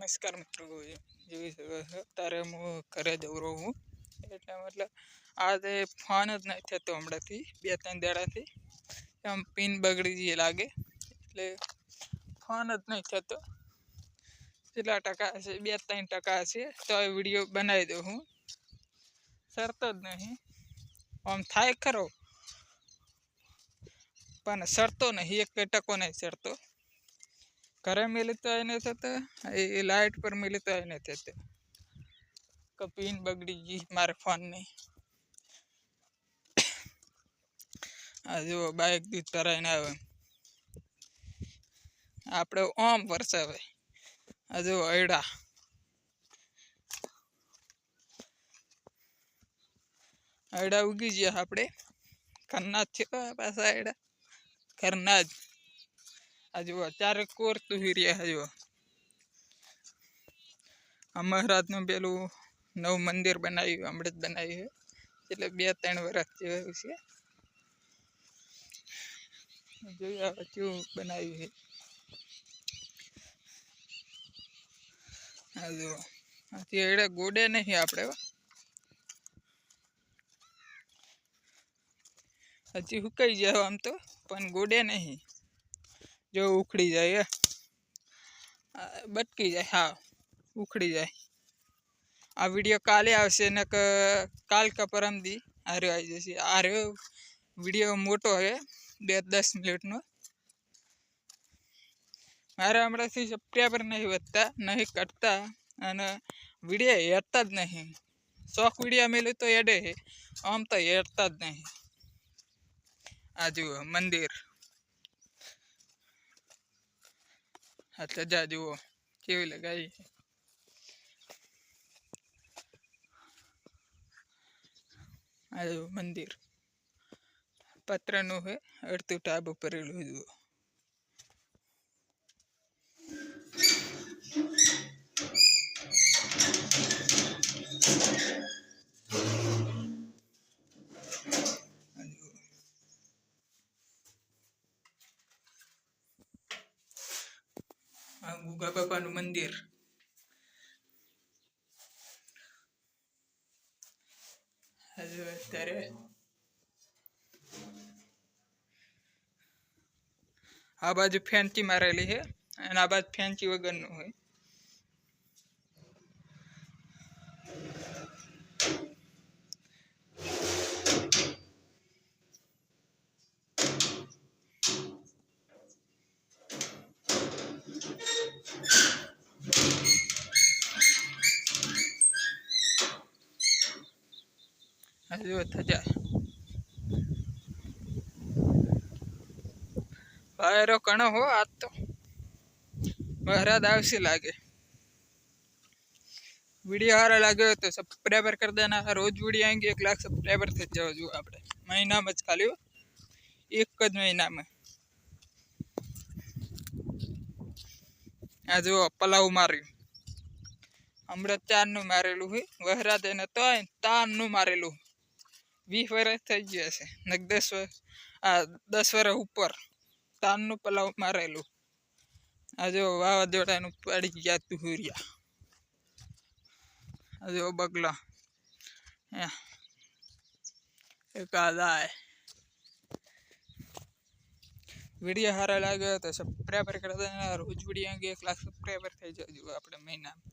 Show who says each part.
Speaker 1: નમસ્કાર મિત્રો, જોઈ શકો છો તારે હું ઘરે જવરો હું એટલે મતલબ આજે ફોન જ નહીં થતો હમણાંથી 2-3 દાડાથી આમ પિન બગડી ગઈ લાગે એટલે ફોન જ નહીં થતો. કેટલા ટકા હશે? 2-3% હશે તો વિડીયો બનાવી દઉં હું. સરતો જ નહીં, આમ થાય ખરો પણ સરતો નહીં, 1% નહીં સરતો. ઘરે મેલી તો એને થતો, એ લાઇટ પર મેલી તો એને થતો કે પિન બગડી ગઈ મારા ફોનની. આ જુઓ બાઇક દૂધ ભરાઈને આવે, આપણે ઓમ વરસાવે. આ જુઓ અયડા ઉગી ગયા આપણે. ઘરના જ છે પાછા અયડા, ઘરના જ. આ જુઓ ચારે કોર તુહી રહ્યા. જુઓ અમરનાથનું પેલું નવું મંદિર બનાવ્યું, હમણાં જ બનાવ્યું એટલે 2-3 વર્ષ જેવું છે. જોઈએ હવે કેવું બનાવ્યું છે. આ જુઓ આથી એડા ગોડે નહીં આપણે, હજી સુકાઈ જાય આમ તો, પણ ગોડે નહીં. જો ઉખડી જાય, બટકી જાય, હા ઉખડી જાય. આ વિડીયો કાલે આવશે ને કાલ કા પરમદી આર્યો આવી જશે. આર્યો વિડીયો મોટો છે, 2-10 મિનિટનો. મારે હમણાંથી સબસ્ક્રાઈબર નહીં વધતા, નહીં કટતા, અને વિડીયો હેરતા જ નહીં. શોખ વિડીયો મેળ્યું તો હેડે છે, આમ તો હેરતા જ નહીં. આ જુઓ મંદિર, એટલે જા જુઓ કેવી લગાવી. આ જુઓ મંદિર પત્રનું છે, અડધું ટાબુ ભરેલું. જુઓ આ ગુગા બાપાનું મંદિર. અત્યારે આ બાજુ ફેન્સી મારેલી છે અને આ બાજુ ફેન્સી વગરનું હોય. હજુ થજા વાયરો કણો હો. આજ તો વરસાદ આવશે લાગે. वीडियो हारा लगे तो सब्सक्राइबर कर देना। रोज वीडियो आएंगे 1 लाख सब्सक्राइबर थे जाओ जो आप महीना में खाली 1 ज महीना में। आ जो पलाव मार्यु हमने 4 मारेलू है, वहरा देने तो 3 मारेलू 20 वर्ष थी गया है, 10 वर्ष ऊपर 3 पलाव मारेलू। आ जो वावाजोड़ा पड़ी गया तुहरिया। जो बगला एक आधा है। वीडियो हारा लगे तो सब्सक्राइबर कर देना। रोज वीडियो 1 लाख सब्सक्राइबर थे जाओ अपने महीना में।